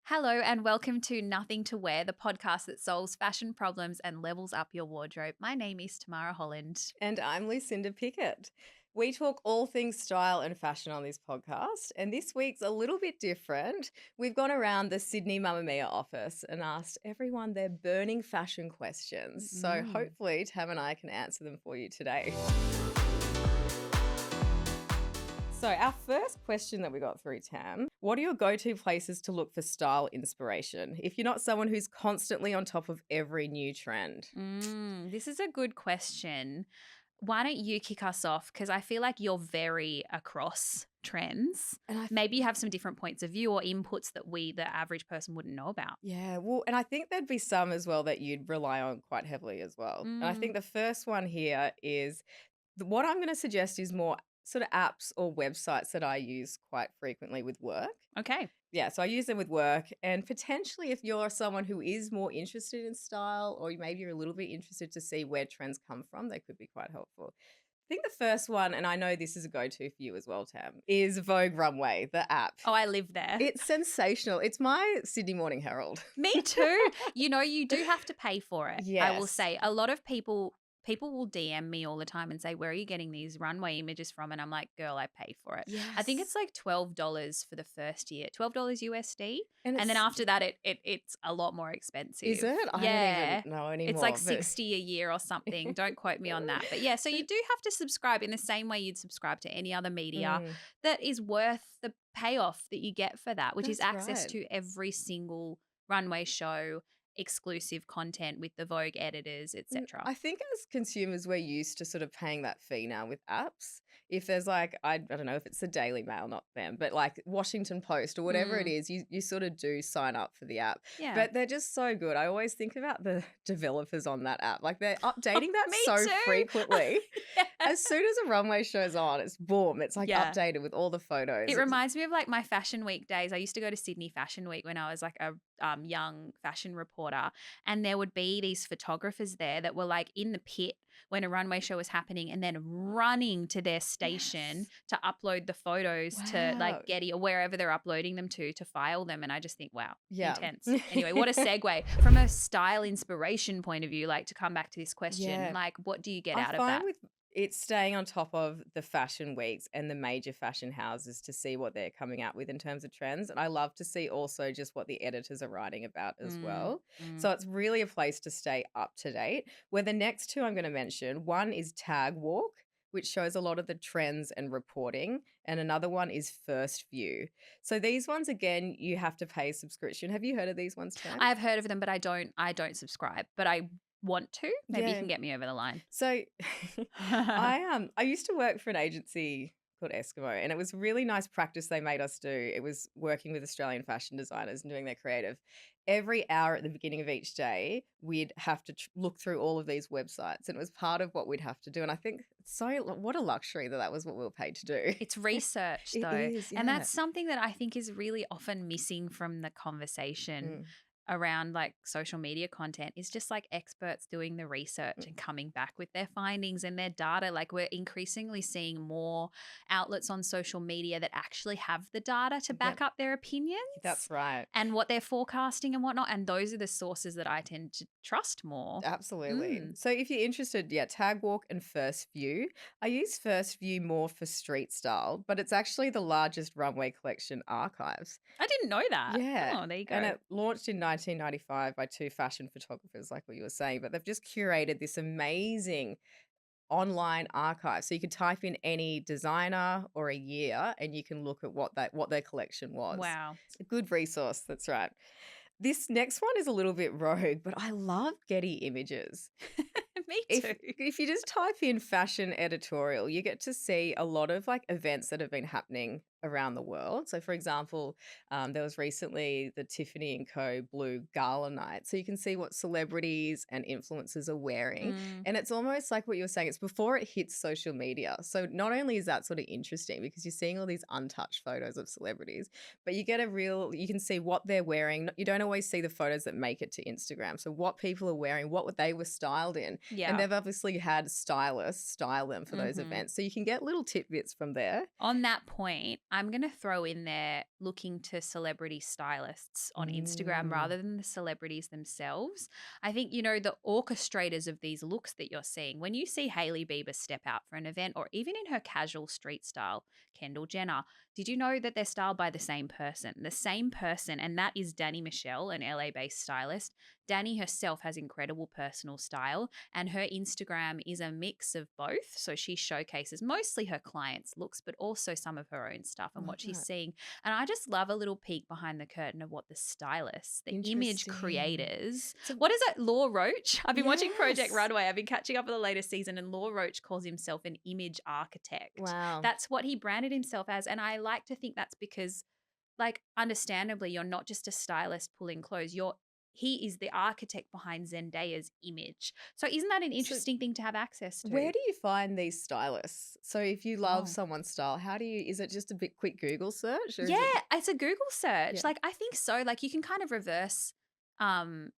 Hello and welcome to Nothing to Wear, the podcast that solves fashion problems and levels up your wardrobe. My name is Tamara, Holland. And I'm Lucinda, Pikkat. We talk all things style and fashion on this podcast, and this week's a little bit different. We've gone around the Sydney Mamamia office and asked everyone their burning fashion questions. So hopefully Tam and I can answer them for you today. So our first question that we got through, Tam, what are your go-to places to look for style inspiration if you're not someone who's constantly on top of every new trend? This is a good question. Why don't you kick us off? Because I feel like you're very across trends. And Maybe you have some different points of view or inputs that the average person, wouldn't know about. Yeah, well, and I think there'd be some as well that you'd rely on quite heavily as well. And I think the first one here is what I'm going to suggest is more sort of apps or websites that I use quite frequently with work. Okay. Yeah, so I use them with work, and potentially if you're someone who is more interested in style, or maybe you're a little bit interested to see where trends come from, they could be quite helpful. I think the first one, and I know this is a go-to for you as well, Tam, is Vogue Runway, the app. Oh, I live there. It's sensational. It's my Sydney Morning Herald. Me too. You do have to pay for it. Yes. I will say a lot of people will DM me all the time and say, where are you getting these runway images from? And I'm like, girl, I pay for it. Yes. I think it's like $12 for the first year, $12 USD. And then after that, it's a lot more expensive. Is it? I don't even know anymore. It's like $60 a year or something. Don't quote me on that. But yeah, so you do have to subscribe in the same way you'd subscribe to any other media that is worth the payoff that you get for that, which is access to every single runway show, exclusive content with the Vogue editors, etc. I think as consumers, we're used to sort of paying that fee now with apps. If there's like, I don't know if it's the Daily Mail, not them, but like Washington Post or whatever it is, you sort of do sign up for the app. Yeah. But they're just so good. I always think about the developers on that app. Like they're updating that so too. frequently. Yeah. As soon as a runway show's on, it's boom. It's like updated with all the photos. It reminds me of like my Fashion Week days. I used to go to Sydney Fashion Week when I was like a young fashion reporter, and there would be these photographers there that were like in the pit when a runway show was happening and then running to their station to upload the photos to like Getty or wherever they're uploading them to file them. And I just think, wow, intense. Anyway, what a segue. From a style inspiration point of view, like to come back to this question, like what do you get out of that? It's staying on top of the fashion weeks and the major fashion houses to see what they're coming out with in terms of trends. And I love to see also just what the editors are writing about as well. So it's really a place to stay up to date. Where the next two I'm going to mention, one is Tag Walk, which shows a lot of the trends and reporting. And another one is First View. So these ones, again, you have to pay a subscription. Have you heard of these ones, Tam? I have heard of them, but I don't subscribe. But I want to. Maybe you can get me over the line. So I used to work for an agency called Eskimo, and it was really nice practice they made us do. It was working with Australian fashion designers and doing their creative. Every hour at the beginning of each day, we'd have to look through all of these websites, and it was part of what we'd have to do. And I think what a luxury that was what we were paid to do. It's research though. It is, and that's something that I think is really often missing from the conversation around like social media content, is just like experts doing the research and coming back with their findings and their data. Like we're increasingly seeing more outlets on social media that actually have the data to back up their opinions. That's right. And what they're forecasting and whatnot. And those are the sources that I tend to trust more. Absolutely. So if you're interested, Tag Walk and First View. I use First View more for street style, but it's actually the largest runway collection archives. I didn't know that. Yeah. Oh, there you go. And it launched in 1995 by two fashion photographers, like what you were saying, but they've just curated this amazing online archive. So you could type in any designer or a year and you can look at what their collection was. Wow. It's a good resource, that's right. This next one is a little bit rogue, but I love Getty Images. Me too. If you just type in fashion editorial, you get to see a lot of like events that have been happening around the world. So for example, there was recently the Tiffany & Co. Blue Gala Night. So you can see what celebrities and influencers are wearing. And it's almost like what you were saying, it's before it hits social media. So not only is that sort of interesting because you're seeing all these untouched photos of celebrities, but you get you can see what they're wearing. You don't always see the photos that make it to Instagram. So what people are wearing, what they were styled in. Yeah. And they've obviously had stylists style them for those events. So you can get little tidbits from there. On that point, I'm going to throw in there looking to celebrity stylists on Instagram Mm. rather than the celebrities themselves. I think, the orchestrators of these looks that you're seeing, when you see Hailey Bieber step out for an event or even in her casual street style, Kendall Jenner, did you know that they're styled by the same person? The same person, and that is Danny Michelle, an LA based stylist. Danny herself has incredible personal style, and her Instagram is a mix of both. So she showcases mostly her clients' looks, but also some of her own stuff and Love what she's that. seeing. And I just love a little peek behind the curtain of what the stylists, the image Interesting. creators, So what is it? Law Roach? I've been watching Project yes. Runway. I've been catching up with the latest season, and Law Roach calls himself an image architect. Wow. That's what he branded himself as. And I like to think that's because, like, understandably, you're not just a stylist pulling clothes. He is the architect behind Zendaya's image. So isn't that an So interesting thing to have access where to? do you find these stylists? So if you love Oh. someone's style, is it just a bit quick Google search or Yeah, is it? it's a Google search. Yeah. Like, I think so. Like, you can kind of reverse um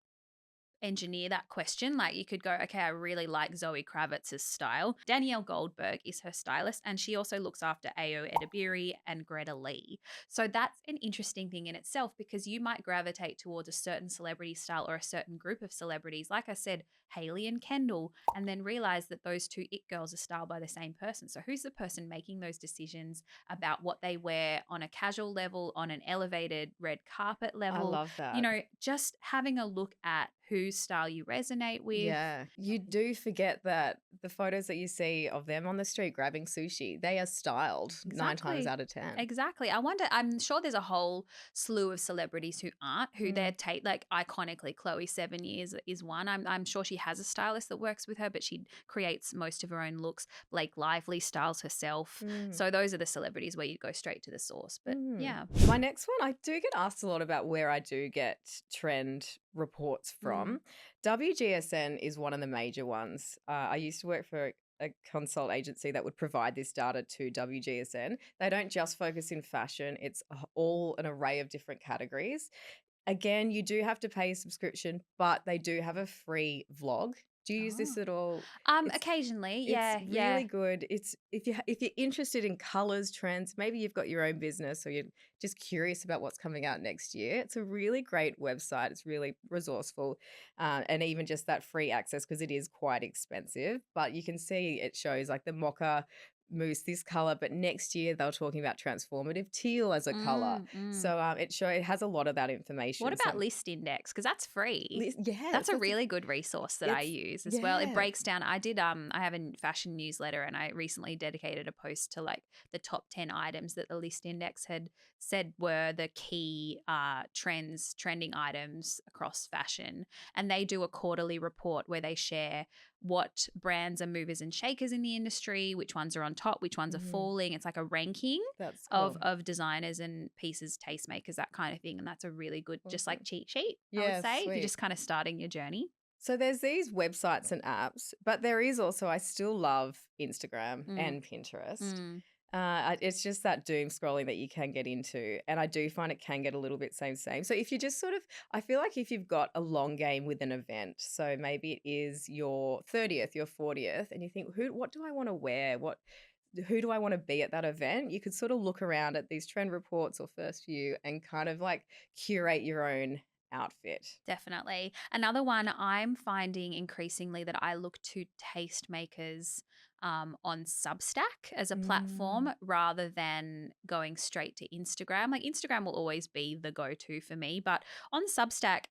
engineer that question. Like, you could go, okay, I really like Zoe Kravitz's style. Danielle Goldberg is her stylist, and she also looks after Ao Edebiri and Greta Lee. So that's an interesting thing in itself, because you might gravitate towards a certain celebrity style or a certain group of celebrities. Like I said, Hailey and Kendall, and then realize that those two it girls are styled by the same person. So who's the person making those decisions about what they wear on a casual level, on an elevated red carpet I level? love that. Just having a look at whose style you resonate with. Yeah, you do forget that the photos that you see of them on the street grabbing sushi, they are styled 9 times Exactly. out of 10. Exactly. I'm sure there's a whole slew of celebrities who aren't, who they're like iconically, Chloe 7 years is one. I'm sure she has a stylist that works with her, but she creates most of her own looks. Blake Lively styles herself. Mm. So those are the celebrities where you go straight to the source. But Mm. yeah. My next one, I do get asked a lot about where I do get trend reports from. WGSN is one of the major ones. I used to work for a consult agency that would provide this data to WGSN. They don't just focus in fashion, it's all an array of different categories. Again, you do have to pay a subscription, but they do have a free vlog. Do you use this Oh. at all? It's Occasionally. it's Yeah. Yeah. really good. It's if you're interested in colors, trends, maybe you've got your own business or you're just curious about what's coming out next year. It's a really great website. It's really resourceful, and even just that free access because it is quite expensive. But you can see it shows like the mocha mousse this color, but next year they're talking about transformative teal as a color. Mm. So it has a lot of that What information. about So List Index? Because that's free. yes, That's a really good resource that I it's use as well. It yeah. breaks down. I have a fashion newsletter, and I recently dedicated a post to like the top 10 items that the List Index had said were the key trending items across fashion. And they do a quarterly report where they share what brands are movers and shakers in the industry, which ones are on top, which ones are Mhm. falling. It's like a ranking That's of cool. of designers and pieces, tastemakers, that kind of thing. And that's a really good, just like Awesome. cheat sheet, I would Yeah, say, if you're sweet. just kind of starting your journey. So there's these websites and apps, but there is also, I still love Instagram Mm, and Pinterest. mm. It's just that doom scrolling that you can get into. And I do find it can get a little bit same. So if you just sort of, I feel like if you've got a long game with an event, so maybe it is your 30th, your 40th, and you think, what do I want to wear? Who do I want to be at that event? You could sort of look around at these trend reports or first view and kind of like curate your own outfit. Definitely. Another one I'm finding increasingly that I look to tastemakers on Substack as a platform Mm. rather than going straight to Instagram. Like, Instagram will always be the go-to for me, but on Substack,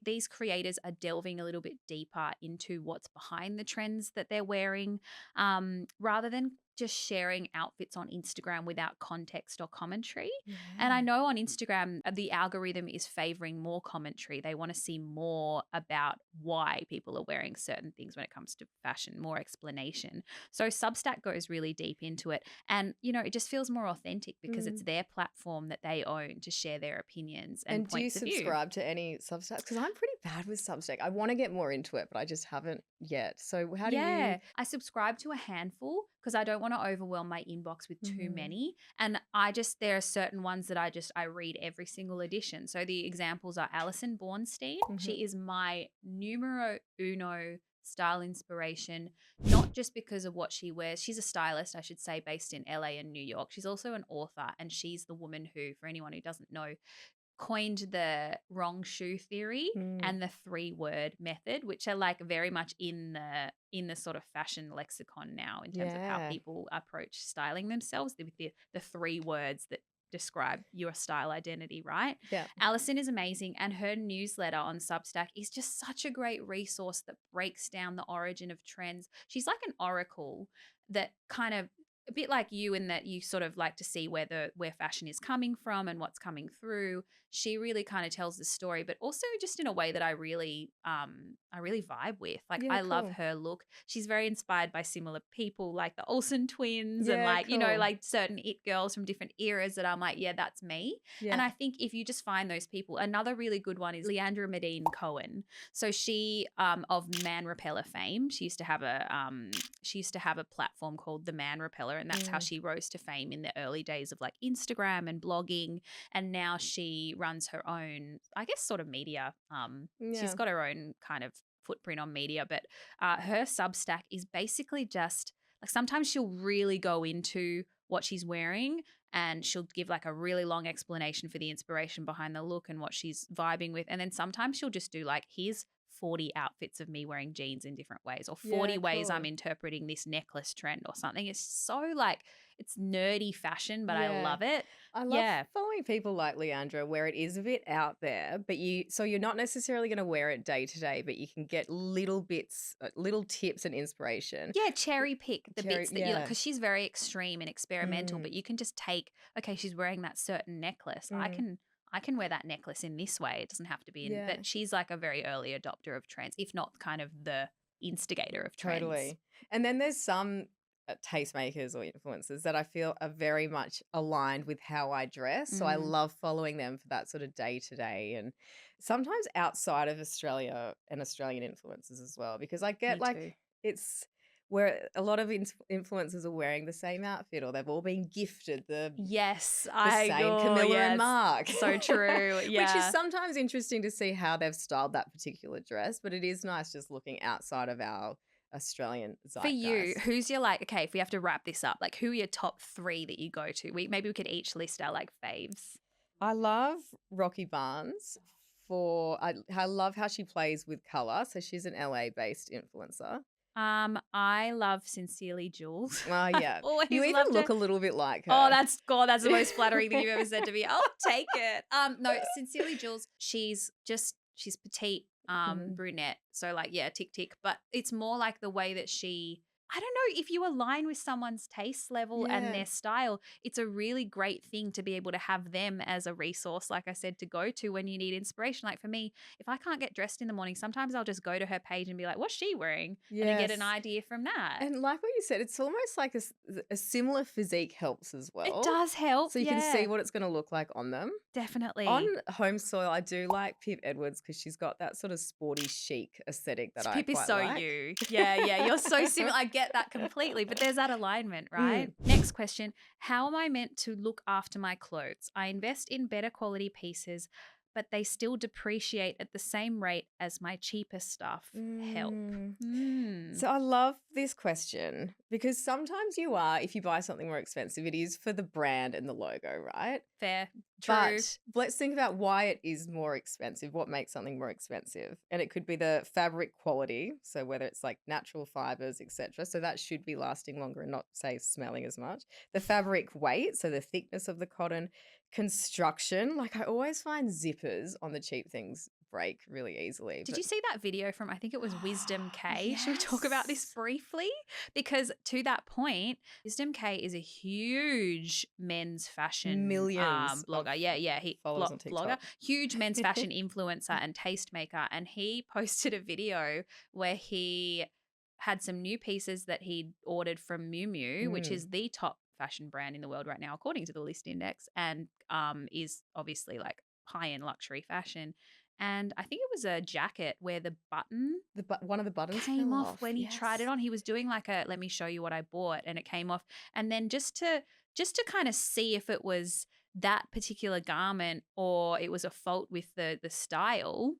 these creators are delving a little bit deeper into what's behind the trends that they're wearing, rather than just sharing outfits on Instagram without context or commentary. And I Yeah. know on Instagram, the algorithm is favoring more commentary. They want to see more about why people are wearing certain things when it comes to fashion, more explanation. So Substack goes really deep into it. And, it just feels more authentic because it's Mm. their platform that they own to share their opinions and And do you points of view. subscribe to any Substacks? Because I'm pretty bad with Substack. I want to get more into it, but I just haven't yet. So how do you? Yeah, I subscribe to a handful because I don't want to overwhelm my inbox with too Mhm. many. And there are certain ones that I read every single edition. So the examples are Alison Bornstein. Mhm. She is my numero uno style inspiration, not just because of what she wears. She's a stylist, I should say, based in LA and New York. She's also an author, and she's the woman who, for anyone who doesn't know, coined the wrong shoe theory Mm. and the 3-word method, which are like very much in the sort of fashion lexicon now in terms of how Yeah. people approach styling themselves with the 3 words that describe your style identity, right? Yeah. Alison is amazing, and her newsletter on Substack is just such a great resource that breaks down the origin of trends. She's like an oracle that kind of a bit like you in that you sort of like to see where fashion is coming from and what's coming through. She really kind of tells the story, but also just in a way that I really vibe with. Like Yeah, I love cool. her look. She's very inspired by similar people like the Olsen twins and Yeah, like, cool. like certain it girls from different eras that I'm like, yeah, that's me. And Yeah. I think if you just find those people, another really good one is Leandra Medine Cohen. So she of Man Repeller fame, she used to have a platform called the Man Repeller, and that's how she rose to fame in the early days of like Instagram and blogging. And now she runs her own, I guess, sort of media. She's Yeah. got her own kind of footprint on media, but her Substack is basically just like sometimes she'll really go into what she's wearing and she'll give like a really long explanation for the inspiration behind the look and what she's vibing with. And then sometimes she'll just do like, here's 40 outfits of me wearing jeans in different ways, or 40 Yeah, ways I'm cool. interpreting this necklace trend or something. It's so like, it's nerdy fashion, but I Yeah. love it. I love Yeah. following people like Leandra where it is a bit out there, but you're not necessarily going to wear it day to day, but you can get little bits, little tips and inspiration. Yeah, cherry pick the bits that you like, Yeah. because she's very extreme and experimental, but Mm, you can just take, okay, she's wearing that certain necklace. mm, I can wear that necklace in this way. It doesn't have to be in, yeah, but she's like a very early adopter of trends, if not kind of the instigator of trends. totally. And then there's some tastemakers or influencers that I feel are very much aligned with how I dress. So I Mm, love following them for that sort of day to day and sometimes outside of Australia and Australian influencers as well, because I get me too. like it's where a lot of influencers are wearing the same outfit or they've all been gifted Yes, the I same go. Camilla and Yes, Mark. so true. Which is Yeah. sometimes interesting to see how they've styled that particular dress, but it is nice just looking outside of our Australian For you, zeitgeist. who's your like, okay, if we have to wrap this up, like who are your top 3 that you go to? Maybe we could each list our like faves. I love Rocky Barnes I love how she plays with color. So she's an LA based influencer. I love Sincerely Jules. Oh I've yeah. always You even loved her. look a little bit like Oh, her. that's the most flattering thing you've ever said to me. I'll take it. No, Sincerely Jules, she's petite, Mm, brunette. So like, yeah, tick tick. But it's more like the way that I don't know if you align with someone's taste level and yeah. their style, it's a really great thing to be able to have them as a resource, like I said, to go to when you need inspiration. Like for me, if I can't get dressed in the morning, sometimes I'll just go to her page and be like, what's she wearing? And then get an Yes. idea from that. And like what you said, it's almost like a similar physique helps as It well. does help. So you can see Yeah, what it's going to look like on them. On definitely. home soil, I do like Pip Edwards because she's got that sort of sporty chic aesthetic that I Pip is quite so like. you. Yeah, yeah. You're so similar. I get that completely, but there's that alignment, right? Mm. Next question. How am I meant to look after my clothes? I invest in better quality pieces, but they still depreciate at the same rate as my cheaper stuff. Help. Mm. Hmm. So I love this question because sometimes if you buy something more expensive, it is for the brand and the logo, right? Fair. True. But let's think about why it is more expensive. What makes something more expensive? And it could be the fabric quality. So whether it's like natural fibers, etc. So that should be lasting longer and not, say, smelling as much. The fabric weight, so the thickness of the cotton, construction. Like I always find zippers on the cheap things break really easily. Did But you see that video from, I think it was Wisdom K? Should we talk about this yes. briefly? Because to that point, Wisdom K is a huge men's fashion Millions of blogger. Yeah, followers on blogger, TikTok. huge men's fashion influencer and tastemaker. And he posted a video where he had some new pieces that he'd ordered from Miu Miu, which Mm. is the top fashion brand in the world right now, according to the Lyst Index, and is obviously like high-end luxury fashion. And I think it was a jacket where the button One of the buttons came fell off off. when he tried it Yes. on. He was doing like a let me show you what I bought, and it came off. And then just to kind of see if it was that particular garment or it was a fault with the style,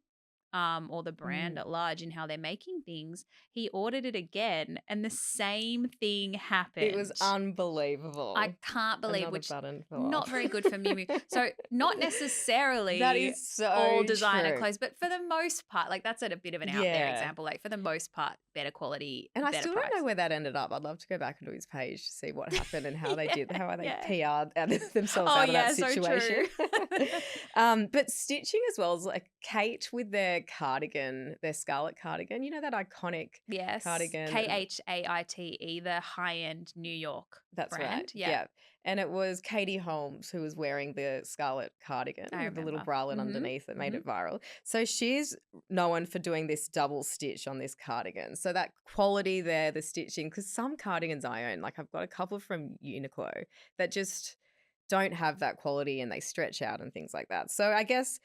or the brand at large in how they're making things, he ordered it again and the same thing happened. It was unbelievable. I can't believe, Another which button fell not off. very good for Miu Miu. So not necessarily That is so all designer true. clothes, but for the most part, like that's a bit of an out there example. Like for the most part, better quality, And I better still price. don't know where that ended up. I'd love to go back into his page to see what happened and how they did, how they yeah. PR'd themselves out of that so situation. true. But stitching as well as like Kate with their cardigan, their scarlet cardigan, you know, that iconic Yes. cardigan. KHAITE, the high-end New York That's brand. right. Yeah. And it was Katie Holmes who was wearing the scarlet cardigan I with the little remember. bralette underneath that made it viral. So she's known for doing this double stitch on this cardigan. So that quality there, the stitching, because some cardigans I own, like I've got a couple from Uniqlo that just don't have that quality and they stretch out and things like that. So I guess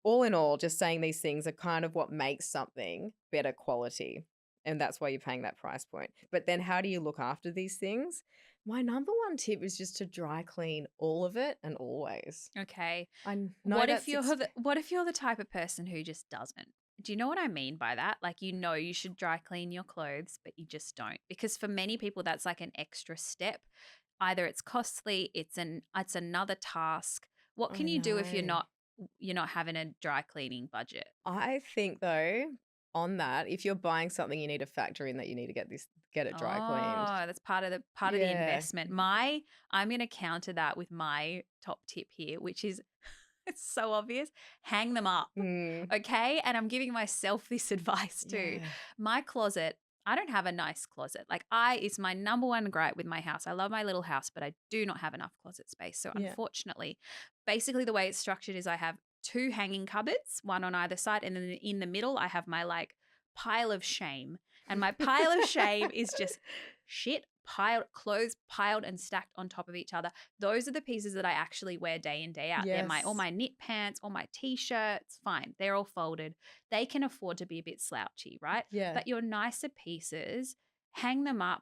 all in all, just saying these things are kind of what makes something better quality. And that's why you're paying that price point. But then how do you look after these things? My number one tip is just to dry clean all of it and always. Okay. I know What that's if you're the type of person who just doesn't? Do you know what I mean by that? Like you should dry clean your clothes, but you just don't. Because for many people that's like an extra step. Either it's costly, it's another task. What can you do if you're not having a dry cleaning budget? I think though, on that, if you're buying something, you need to factor in that you need to get it dry cleaned. Oh, that's part of the investment. I'm going to counter that with my top tip here, which is it's so obvious. Hang them up. Okay? And I'm giving myself this advice too. Yeah. My closet, I don't have a nice closet. Like it's my number one gripe with my house. I love my little house, but I do not have enough closet space. So unfortunately, basically the way it's structured is I have 2 hanging cupboards, one on either side. And then in the middle, I have my like pile of shame. And my pile of shame is just shit clothes piled and stacked on top of each other. Those are the pieces that I actually wear day in, day out. They're all my knit pants, all my t-shirts, fine. They're all folded. They can afford to be a bit slouchy, right? Yeah. But your nicer pieces, hang them up.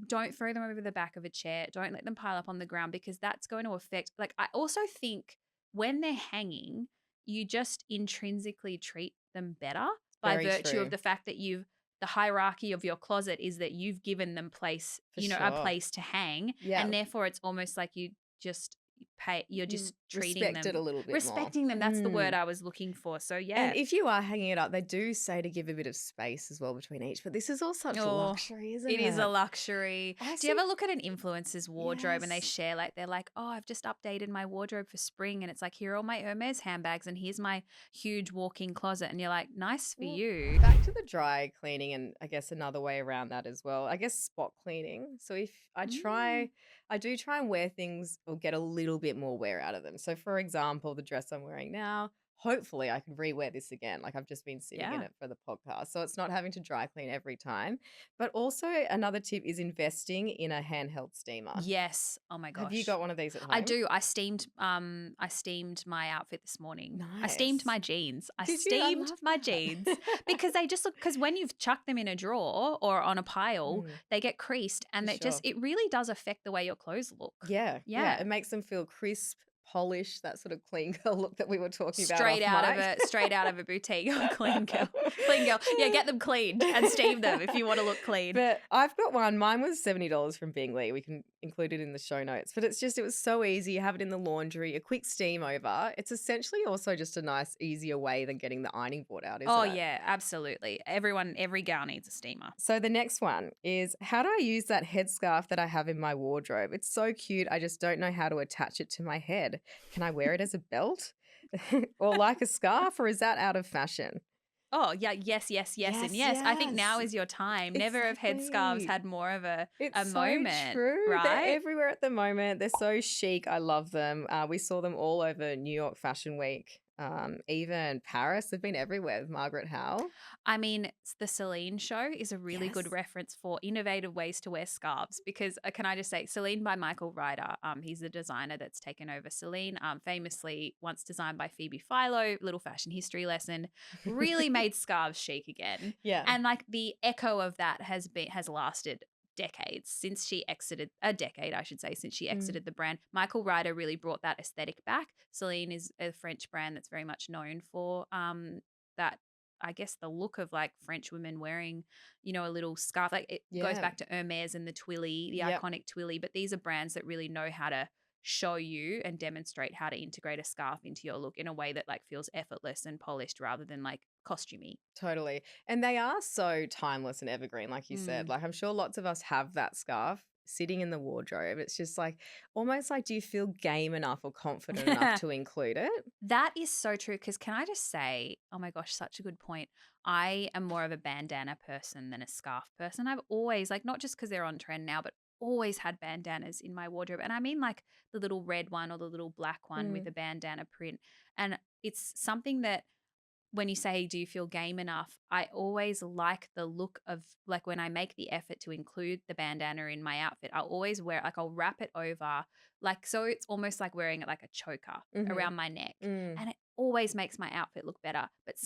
Don't throw them over the back of a chair. Don't let them pile up on the ground because that's going to affect, like I also think when they're hanging, you just intrinsically treat them better by virtue of the fact that the hierarchy of your closet is that you've given them place, a place to hang. Yeah. And therefore it's almost like you just treating them. Respect it a little bit Respecting them. That's the word I was looking for. So yeah. And if you are hanging it up, they do say to give a bit of space as well between each. But this is all such luxury, isn't it? It is a luxury. Do you ever look at an influencer's wardrobe and they share they're like, oh, I've just updated my wardrobe for spring and it's like, here are all my Hermes handbags and here's my huge walk-in closet. And you're like, nice for you. Back to the dry cleaning and I guess another way around that as well. I guess spot cleaning. So if I do try and wear things or get a little bit more wear out of them. So for example, the dress I'm wearing now, hopefully I can rewear this again. Like I've just been sitting in it for the podcast. So it's not having to dry clean every time. But also another tip is investing in a handheld steamer. Yes. Oh my gosh. Have you got one of these at home? I do. I steamed my outfit this morning. Nice. I steamed my jeans. I Did you? steamed my jeans because they just look, because when you've chucked them in a drawer or on a pile, they get creased and it really does affect the way your clothes look. Yeah. It makes them feel crisp, polished, that sort of clean girl look that we were talking about. Straight out of a boutique. Clean girl. Yeah, get them cleaned and steam them if you want to look clean. But I've got one. Mine was $70 from Bingley. We can include it in the show notes. But it was so easy. You have it in the laundry, a quick steam over. It's essentially also just a nice, easier way than getting the ironing board out, isn't it? Oh, yeah, absolutely. Every gal needs a steamer. So the next one is, how do I use that headscarf that I have in my wardrobe? It's so cute. I just don't know how to attach it to my head. Can I wear it as a belt or like a scarf, or is that out of fashion? Oh, yeah, yes, and yes. I think now is your time. Exactly. Never have headscarves had more of a moment. It's so true. Right? They're everywhere at the moment. They're so chic. I love them. We saw them all over New York Fashion Week. Even Paris. They've been everywhere with Margaret Howe. I mean, the Celine show is a really good reference for innovative ways to wear scarves because can I just say Celine by Michael Ryder. He's the designer that's taken over Celine, famously once designed by Phoebe Philo, little fashion history lesson, really made scarves chic again. Yeah. And like the echo of that has lasted decades since she exited the brand. Michael Ryder really brought that aesthetic back. Celine is a French brand that's very much known for that I guess the look of like French women wearing, a little scarf. Like it goes Yeah. back to Hermes and the Twilly, the Yep. iconic Twilly. But these are brands that really know how to show you and demonstrate how to integrate a scarf into your look in a way that like feels effortless and polished rather than like costumey. Totally. And they are so timeless and evergreen, like you said. Mm. Like I'm sure lots of us have that scarf sitting in the wardrobe. It's just like almost like, do you feel game enough or confident enough to include it? That is so true. Because can I just say, oh my gosh, such a good point. I am more of a bandana person than a scarf person. I've always, like, not just because they're on trend now, but always had bandanas in my wardrobe. And I mean, like, the little red one or the little black one with Mm. a bandana print. And it's something that when you say, do you feel game enough? I always like the look of like when I make the effort to include the bandana in my outfit, I'll always wear like I'll wrap it over like so it's almost like wearing it like a choker Mm-hmm. around my neck. Mm. And it always makes my outfit look better. But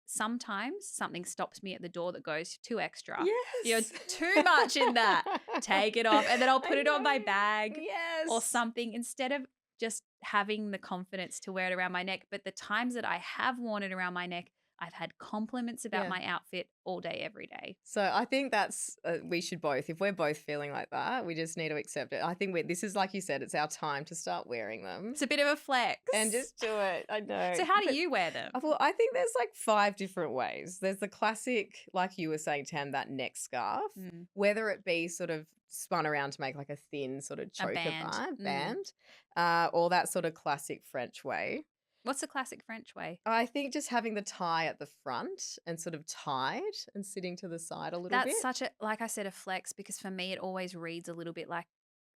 sometimes something stops me at the door that goes too extra. You're Yes. too much in that. Take it off. And then I'll I put it on my know. bag or Yes. something instead of just having the confidence to wear it around my neck. But the times that I have worn it around my neck, I've had compliments about Yeah. my outfit all day, every day. So I think that's we should both, if we're both feeling like that, we just need to accept it. I think this is like you said, it's our time to start wearing them It's a bit of a flex. and just do it. I know. So how do But you wear them? well, I think there's like 5 different ways. There's the classic, like you were saying, Tam, that neck scarf, Mm, whether it be sort of spun around to make like a thin sort of a choker band. band, or that sort of classic French way. What's the classic French way? I think just having the tie at the front and sort of tied and sitting to the side a little bit. That's such a, like I said, a flex because for me, it always reads a little bit like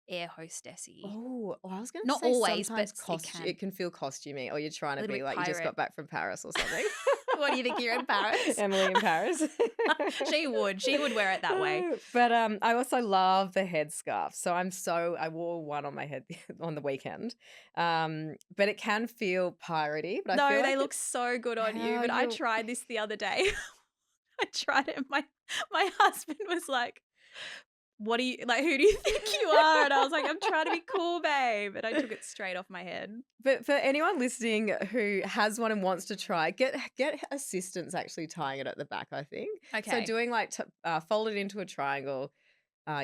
air hostessy. Oh, well, I was going to Not say always, but sometimes it can. it can feel costumey, or you're trying A to little be bit like you just pirate. got back from Paris or something. What do you think? You're in Paris? Emily in Paris. She would wear it that way. But I also love the headscarf. So I wore one on my head on the weekend. But it can feel piratey. But I feel No, like they look so good on you. How But I you- tried this the other day. I tried it. And my husband was like, "What do you like? Who do you think you are?" And I was like, "I'm trying to be cool, babe." And I took it straight off my head. But for anyone listening who has one and wants to try, get assistance actually tying it at the back, I think. So Okay. doing like fold it into a triangle,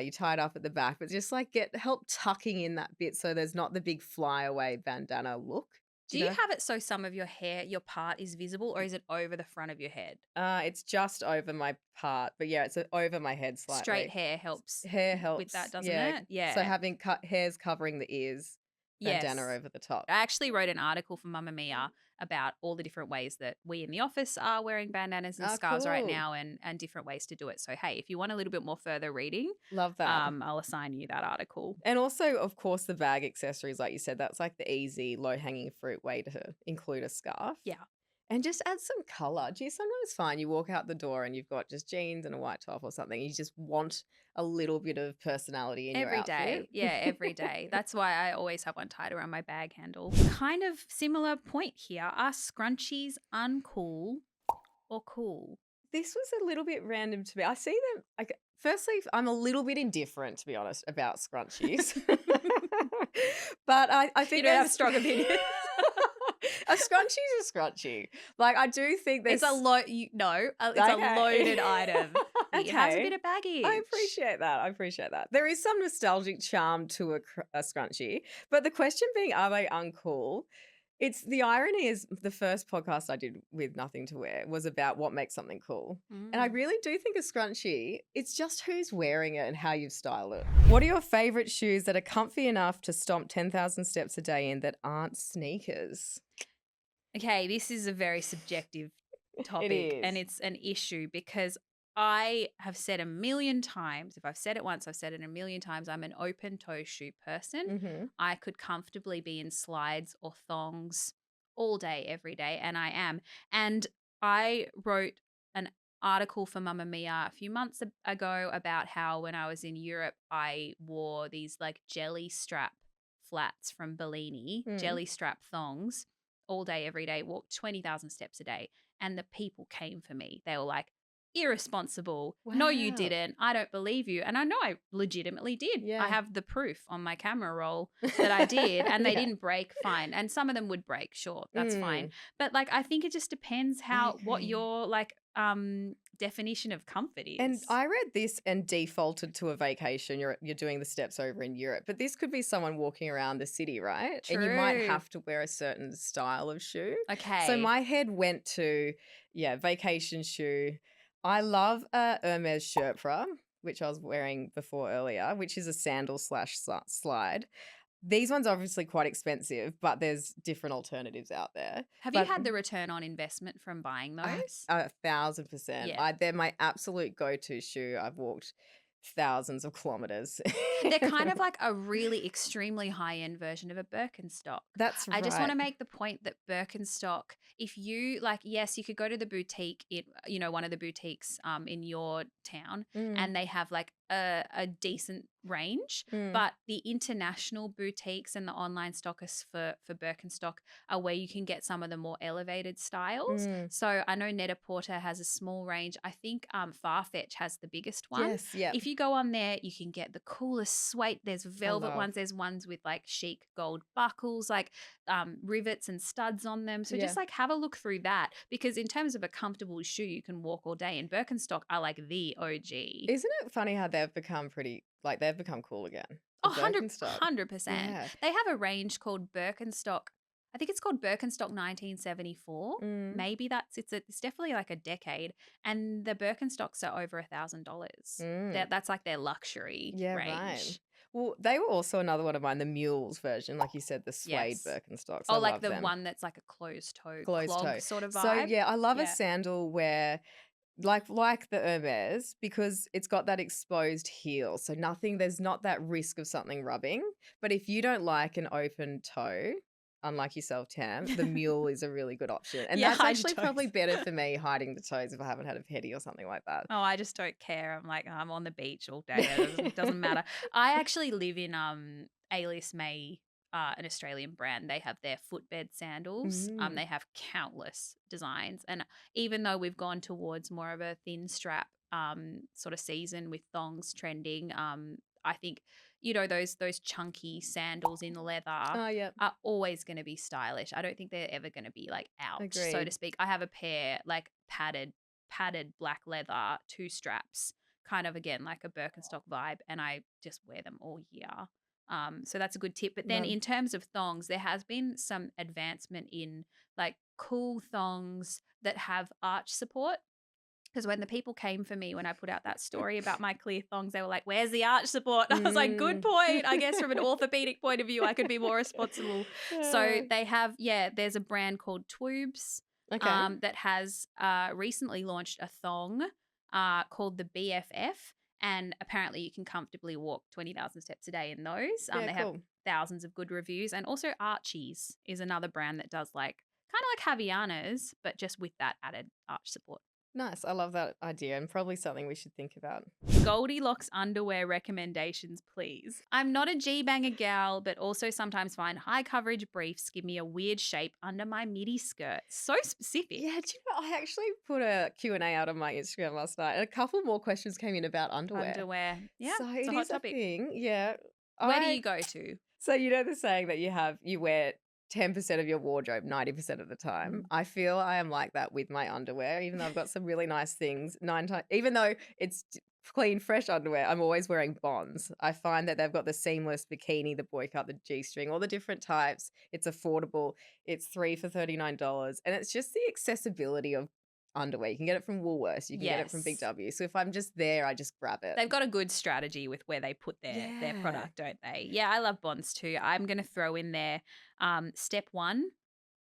you tie it up at the back, but just like help tucking in that bit so there's not the big flyaway bandana look. Do you have it so some of your hair, your part is visible, or is it over the front of your head? It's just over my part, but yeah, it's over my head slightly. Straight hair helps Hair helps with that, doesn't yeah. it? Yeah. So having hairs covering the ears, bandana Yes. over the top. I actually wrote an article for Mamamia about all the different ways that we in the office are wearing bandanas and Oh, scarves right cool. now and different ways to do it. So, hey, if you want a little bit more further reading, Love that. I'll assign you that article. And also, of course, the bag accessories, like you said, that's like the easy, low-hanging fruit way to include a scarf. Yeah. And just add some color. Do you sometimes find you walk out the door and you've got just jeans and a white top or something, you just want a little bit of personality in your Every outfit? day. Yeah, every day. That's why I always have one tied around my bag handle. Kind of similar point here. Are scrunchies uncool or cool? This was a little bit random to me. I see them, like, firstly, I'm a little bit indifferent, to be honest, about scrunchies. But I think You don't have there's- strong opinions. A scrunchie's a scrunchie. Like, I do think there's... It's a it's Okay. a loaded item. It has a Okay. bit of baggage. I appreciate that. There is some nostalgic charm to a scrunchie. But the question being, are they uncool? It's the irony is the first podcast I did with Nothing to Wear was about what makes something cool. And I really do think a scrunchie, it's just who's wearing it and how you've styled it. What are your favorite shoes that are comfy enough to stomp 10,000 steps a day in that aren't sneakers? Okay, this is a very subjective topic is. and it's an issue because I have said a million times, if I've said it once, I've said it a million times, I'm an open toe shoe person. Mm-hmm. I could comfortably be in slides or thongs all day, every day, and I am. And I wrote an article for Mamamia a few months ago about how when I was in Europe, I wore these like jelly strap flats from Bellini, jelly strap thongs all day, every day, walked 20,000 steps a day. And the people came for me. They were like, irresponsible. No, you Wow. didn't. I don't believe you. And I know I legitimately did. I Yeah. have the proof on my camera roll that I did, and they Yeah. didn't break, fine. And some of them would break, sure, that's fine. Mm, But like I think it just depends I what agree. your definition of comfort And is. I read this and defaulted to a vacation. You're doing the steps over in Europe, but this could be someone walking around the city, right? And you might True. have to wear a certain style of shoe. So Okay. my head went to, yeah, vacation shoe. I love a Hermes Sherpa, which I was wearing before earlier, which is a sandal slash slide. These ones are obviously quite expensive, but there's different alternatives out there. Have you But had the return on investment from buying those? 1,000%. Yeah. They're my absolute go-to shoe. I've walked thousands of kilometers. They're kind of like a really extremely high-end version of a Birkenstock. That's I just want right. to make the point that Birkenstock, if you like, yes, you could go to the boutique, one of the boutiques in your town, Mm, and they have like a decent range. mm, But the international boutiques and the online stockists for Birkenstock are where you can get some of the more elevated styles. mm. So I know Net-a-Porter has a small range. I think Farfetch has the biggest one. Yes, yeah. If you go on there, you can get the coolest suede. There's I velvet love. ones. There's ones with like chic gold buckles, like rivets and studs on them. So Yeah. just like have a look through that, because in terms of a comfortable shoe, you can walk all day. And Birkenstock are like the OG. Isn't it funny how they've become they've become cool again? Oh, The Birkenstock. 100%. Yeah. They have a range called Birkenstock. I think it's called Birkenstock 1974. Mm, Maybe it's definitely like a decade. And the Birkenstocks are over $1,000. mm. That's like their luxury Yeah, right. range. Well, they were also another one of mine, the mules version, like you said, the suede Yes. Birkenstocks. I Oh, like love the them. one that's like a closed toe Closed clog toe. sort of So vibe. yeah, I love a Yeah. sandal where like the Hermes, because it's got that exposed heel. So there's not that risk of something rubbing. But if you don't like an open toe, unlike yourself, Tam, the mule is a really good option. And Yeah, that's hide actually your probably toes. better for me hiding the toes if I haven't had a petty or something like that. Oh, I just don't care. I'm like, I'm on the beach all day. It doesn't matter. I actually live in Alice May, an Australian brand. They have their footbed sandals. Mm. They have countless designs, and even though we've gone towards more of a thin strap sort of season with thongs trending, I think those chunky sandals in leather Oh, yeah. are always going to be stylish. I don't think they're ever going to be like out, so to Agreed. speak. I have a pair like padded black leather, two straps, kind of again like a Birkenstock vibe, and I just wear them all year. So that's a good tip. But then Love. in terms of thongs, there has been some advancement in like cool thongs that have arch support. Because when the people came for me when I put out that story about my clear thongs, they were like, "Where's the arch support?" I was like, "Good Mm. point. I guess from an orthopedic point of view, I could be more responsible." So they have, there's a brand called Twoobs Okay. that has recently launched a thong called the BFF. And apparently you can comfortably walk 20,000 steps a day in those. Yeah, They have cool. thousands of good reviews. And also Archie's is another brand that does like kind of like Havaianas, but just with that added arch support. Nice. I love that idea and probably something we should think about. Goldilocks underwear recommendations, please. I'm not a G-banger gal, but also sometimes find high coverage briefs give me a weird shape under my midi skirt. So specific. Yeah, do you know, I actually put a Q&A out on my Instagram last night and a couple more questions came in about underwear. Underwear. Yeah, So it's a it hot is a topic. thing. Yeah. Where do you go to? So you know the saying that you wear 10% of your wardrobe 90% of the time. I feel I am like that with my underwear, even though I've got some really nice things. Even though it's clean, fresh underwear, I'm always wearing bonds. I find that they've got the seamless bikini, the boy cut, the G-string, all the different types. It's affordable. It's 3 for $39. And it's just the accessibility of underwear. You can get it from Woolworths. You can get it from Big Yes. W. So if I'm just there, I just grab it. They've got a good strategy with where they put their Yeah. product, don't they? Yeah, I love Bonds too. I'm going to throw in there Step One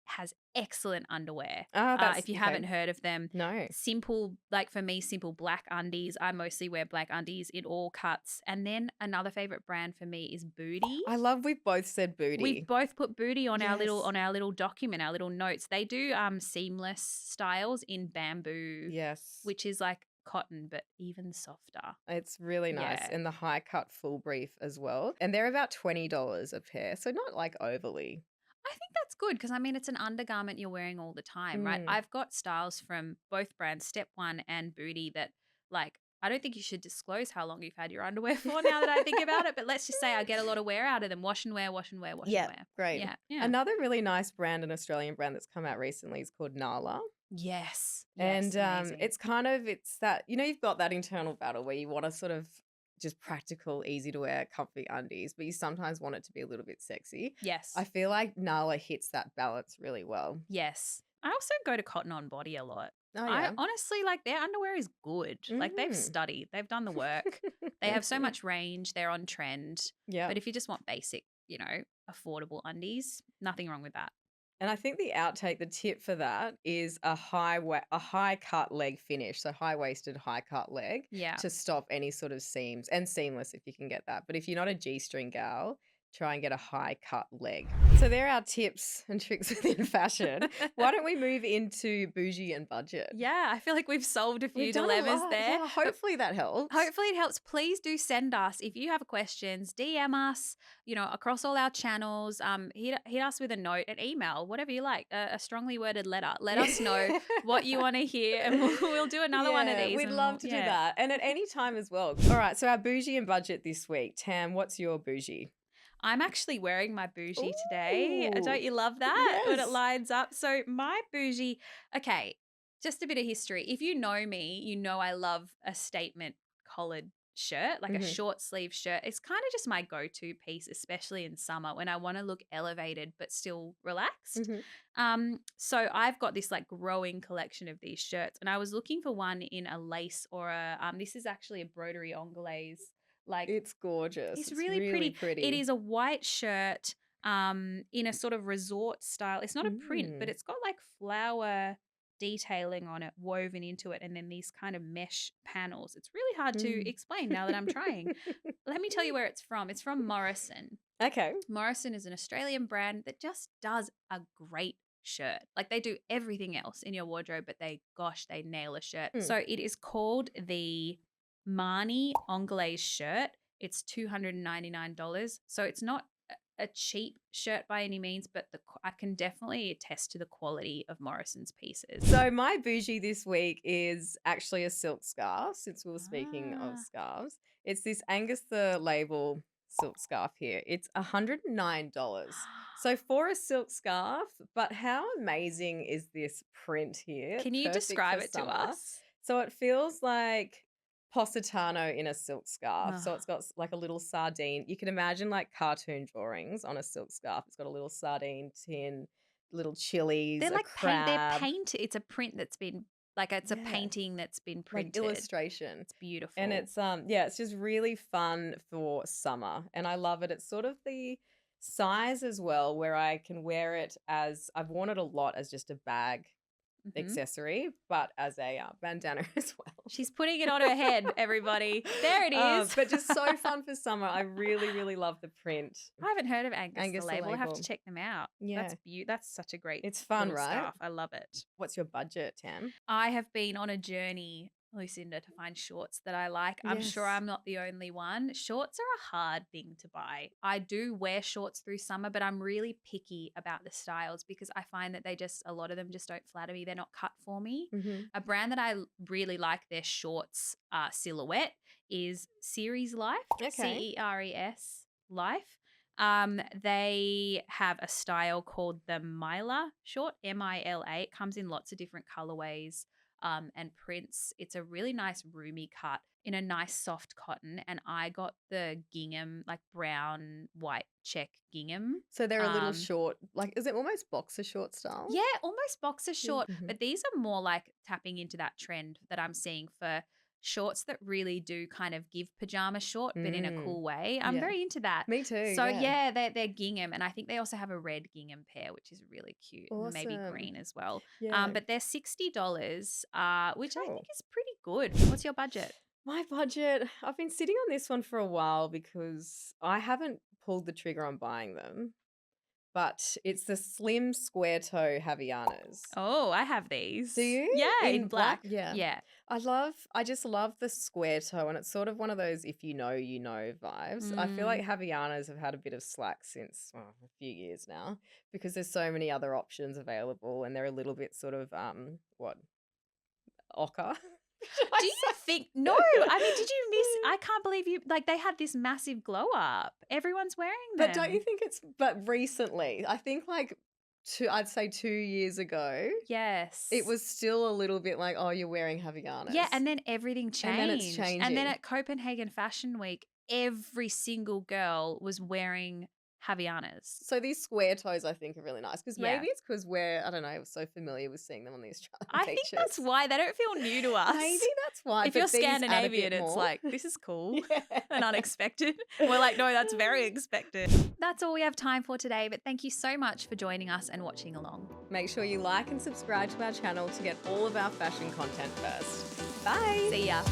has excellent underwear. That's If you okay. haven't heard of them, No. simple, like for me, simple black undies. I mostly wear black undies in all cuts. And then another favorite brand for me is Booty. I love we've both said booty. We've both put Booty on our Yes. little document, our little notes. They do seamless styles in bamboo, Yes. which is like cotton but even softer. It's really nice. Yeah. And the high cut full brief as well. And they're about $20 a pair. So not like overly. I think that's good because I mean it's an undergarment you're wearing all the time, right? Mm. I've got styles from both brands, Step One and Booty, that like I don't think you should disclose how long you've had your underwear for now that I think about it, but let's just say I get a lot of wear out of them. Wash and wear, wash and wear, wash and Yeah, wear. great. Yeah, yeah. Another really nice brand, an Australian brand that's come out recently is called Nala. Yes, And yes, amazing. it's that, you've got that internal battle where you want to sort of just practical, easy to wear, comfy undies, but you sometimes want it to be a little bit sexy. Yes, I feel like Nala hits that balance really well. yes. I also go to Cotton On Body a lot. Oh, I yeah. honestly like their underwear is good. Like they've Mhm. studied, they've done the work. They have so much range, they're on trend. Yeah. But if you just want basic, affordable undies, nothing wrong with that. And I think the tip for that is a high cut leg finish, so high waisted, high cut leg Yeah. to stop any sort of seams, and seamless if you can get that. But if you're not a G-string gal, try and get a high cut leg. So there are our tips and tricks within fashion. Why don't we move into bougie and budget? Yeah, I feel like we've solved a few We've done a dilemmas lot. there. Yeah, hopefully that helps. Hopefully it helps. Please do send us if you have questions. DM us, across all our channels. Hit us with a note, an email, whatever you like, a strongly worded letter. Let us know what you want to hear, and we'll do another one of these. We'd and love to do that. And at any time as well. All right, so our bougie and budget this week. Tam, what's your bougie? I'm actually wearing my bougie today. Ooh, Don't you love that? When it yes. lines up. So my bougie, okay, just a bit of history. If you know me, you know I love a statement collared shirt, like a Mhm. short sleeve shirt. It's kind of just my go-to piece, especially in summer when I want to look elevated but still relaxed. So I've got this like growing collection of these shirts, and I was looking for one in a lace or this is actually a broderie anglaise. Like It's gorgeous. it's really pretty. It is a white shirt in a sort of resort style. It's not a print, but it's got like flower detailing on it woven into it, and then these kind of mesh panels. It's really hard to explain now that I'm trying. Let me tell you where it's from. It's from Morrison. Okay. Morrison is an Australian brand that just does a great shirt. Like they do everything else in your wardrobe, but they nail a shirt. So it is called the Marnie Anglaise shirt. It's $299. So it's not a cheap shirt by any means, but I can definitely attest to the quality of Morrison's pieces. So my bougie this week is actually a silk scarf, since we were speaking of scarves. It's this Angus the Label silk scarf here. It's $109. So for a silk scarf, but how amazing is this print here? Can you Perfect describe for it to summer. us? So it feels like Positano in a silk scarf. So it's got like a little sardine. You can imagine like cartoon drawings on a silk scarf. It's got a little sardine tin, little chilies, They're a like crab. It's a print that's been like it's a painting that's been like printed. illustration. It's beautiful. And it's just really fun for summer. And I love it. It's sort of the size as well, where I can wear it as, I've worn it a lot as just a bag accessory, but as a bandana as well. She's putting it on her head, everybody. There it is. But just so fun for summer. I really, really love the print. I haven't heard of Angus Angus the the Label. I'll have to Label. check them out. Yeah. That's such a great It's fun, little right? scarf. I love it. What's your budget, Tam? I have been on a journey, Lucinda, to find shorts that I like. I'm sure Yes. I'm not the only one. Shorts are a hard thing to buy. I do wear shorts through summer, but I'm really picky about the styles because I find that a lot of them just don't flatter me. They're not cut for me. A brand that I really like their shorts silhouette is Series Life. Okay. CERES Life. They have a style called the Mila short, MILA. It comes in lots of different colorways and prints. It's a really nice roomy cut in a nice soft cotton. And I got the gingham, like brown, white check gingham. So they're a little short, like, is it almost boxer short style? Yeah, almost boxer short. But these are more like tapping into that trend that I'm seeing for shorts that really do kind of give pajama short, but in a cool way. I'm very into that. Me too. So yeah, they're gingham, and I think they also have a red gingham pair, which is really cute. And maybe Awesome. green as well. Yeah. But they're $60, which I Cool. think is pretty good. What's your budget? My budget, I've been sitting on this one for a while because I haven't pulled the trigger on buying them. but it's the slim square toe Havianas. Oh, I have these. Do you? Yeah, in black. Yeah. Yeah. I just love the square toe, and it's sort of one of those if you know, you know vibes. I feel like Havianas have had a bit of slack since a few years now because there's so many other options available, and they're a little bit sort of ochre. Do you think? No, I mean, did you miss? I can't believe you. Like, they had this massive glow up. Everyone's wearing them. But don't you think but recently, I think like I'd say 2 years ago, Yes. it was still a little bit like, oh, you're wearing Havianas. Yeah, and then everything changed. And then it's changing. And then at Copenhagen Fashion Week, every single girl was wearing Havianas. So these square toes, I think, are really nice because Yeah. maybe it's because I don't know, so familiar with seeing them on the Australian I beaches. think that's why they don't feel new to us. Maybe that's why. If but you're these add a bit Scandinavian, it's more. like, this is cool Yeah. and unexpected. We're like, no, that's very expected. That's all we have time for today, but thank you so much for joining us and watching along. Make sure you like and subscribe to our channel to get all of our fashion content first. Bye. See ya.